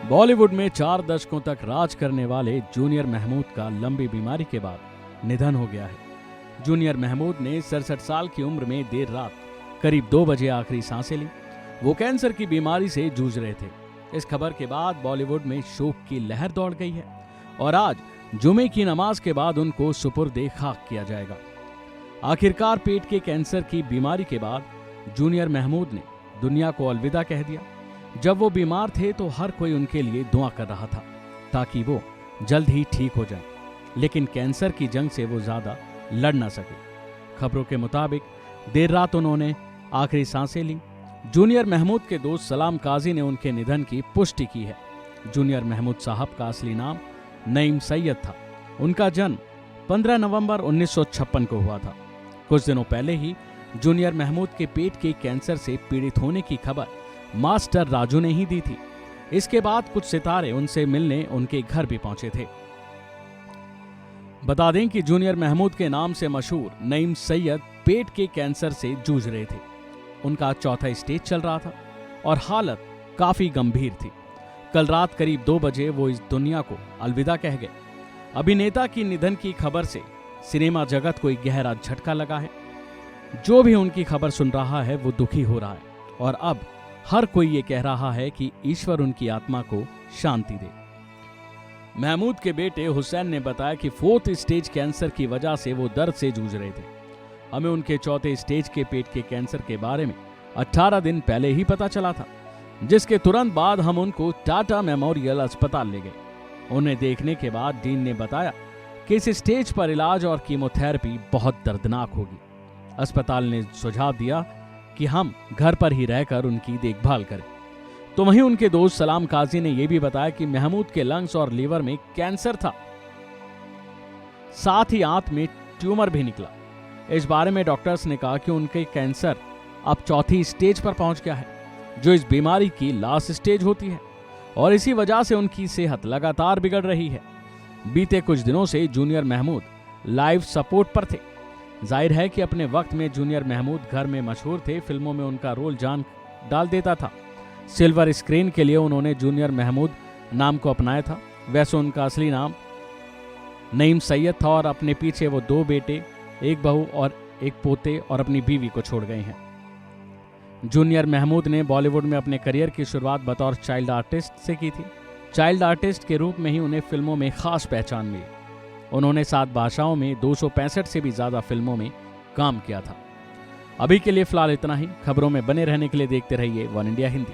बॉलीवुड में 4 दशकों तक राज करने वाले जूनियर महमूद का लंबी बीमारी के बाद निधन हो गया है। जूनियर महमूद ने 67 साल की उम्र में देर रात करीब 2 बजे आखिरी सांसें ली। वो कैंसर की बीमारी से जूझ रहे थे। इस खबर के बाद बॉलीवुड में शोक की लहर दौड़ गई है और आज जुमे की नमाज के बाद उनको सुपुर्दे खाक किया जाएगा। आखिरकार पेट के कैंसर की बीमारी के बाद जूनियर महमूद ने दुनिया को अलविदा कह दिया। जब वो बीमार थे तो हर कोई उनके लिए दुआ कर रहा था ताकि वो जल्द ही ठीक हो जाएं, लेकिन कैंसर की जंग से वो ज्यादा लड़ ना सके। खबरों के मुताबिक देर रात उन्होंने आखिरी सांसें ली। जूनियर महमूद के दोस्त सलाम काजी ने उनके निधन की पुष्टि की है। जूनियर महमूद साहब का असली नाम नईम सैयद था। उनका जन्म 15 नवंबर 1956 को हुआ था। कुछ दिनों पहले ही जूनियर महमूद के पेट के कैंसर से पीड़ित होने की खबर मास्टर राजू ने ही दी थी। इसके बाद कुछ सितारे उनसे मिलने उनके घर भी पहुंचे थे। बता दें कि जूनियर महमूद के नाम से मशहूर नईम सैयद पेट के कैंसर से जूझ रहे थे। उनका 4था स्टेज चल रहा था और हालत काफी गंभीर थी। कल रात करीब 2 बजे वो इस दुनिया को अलविदा कह गए। अभिनेता की निधन की खबर से सिनेमा जगत को एक गहरा झटका लगा है। जो भी उनकी खबर सुन रहा है वो दुखी हो रहा है और अब हर कोई ये कह रहा है कि ईश्वर उनकी आत्मा को शांति दे। महमूद के बेटे हुसैन ने बताया कि 4th स्टेज कैंसर की वजह से वो दर्द से जूझ रहे थे। हमें उनके 4थे स्टेज के पेट के कैंसर के बारे में 18 दिन पहले ही पता चला था, जिसके तुरंत बाद हम उनको टाटा मेमोरियल अस्पताल ले गए। उन्हें देखने के बाद डीन ने बताया कि इस स्टेज पर इलाज और कीमोथेरेपी बहुत दर्दनाक होगी। अस्पताल ने सुझाव दिया कि हम घर पर ही रहकर उनकी देखभाल करें। तो वहीं उनके दोस्त सलाम काजी ने यह भी बताया कि महमूद के लंग्स और लीवर में कैंसर था, साथ ही आंत में ट्यूमर भी निकला। इस बारे में डॉक्टर्स ने कहा कि उनके कैंसर अब 4थी स्टेज पर पहुंच गया है, जो इस बीमारी की लास्ट स्टेज होती है और इसी वजह से उनकी सेहत लगातार बिगड़ रही है। बीते कुछ दिनों से जूनियर महमूद लाइफ सपोर्ट पर थे। जाहिर है कि अपने वक्त में जूनियर महमूद घर में मशहूर थे। फिल्मों में उनका रोल जान डाल देता था। सिल्वर स्क्रीन के लिए उन्होंने जूनियर महमूद नाम को अपनाया था। वैसे उनका असली नाम नईम सैयद था और अपने पीछे वो 2 बेटे, 1 बहू और 1 पोते और अपनी बीवी को छोड़ गए हैं। जूनियर महमूद ने बॉलीवुड में अपने करियर की शुरुआत बतौर चाइल्ड आर्टिस्ट से की थी। चाइल्ड आर्टिस्ट के रूप में ही उन्हें फिल्मों में खास पहचान मिली। उन्होंने 7 भाषाओं में 265 से भी ज्यादा फिल्मों में काम किया था। अभी के लिए फिलहाल इतना ही। खबरों में बने रहने के लिए देखते रहिए वन इंडिया हिंदी।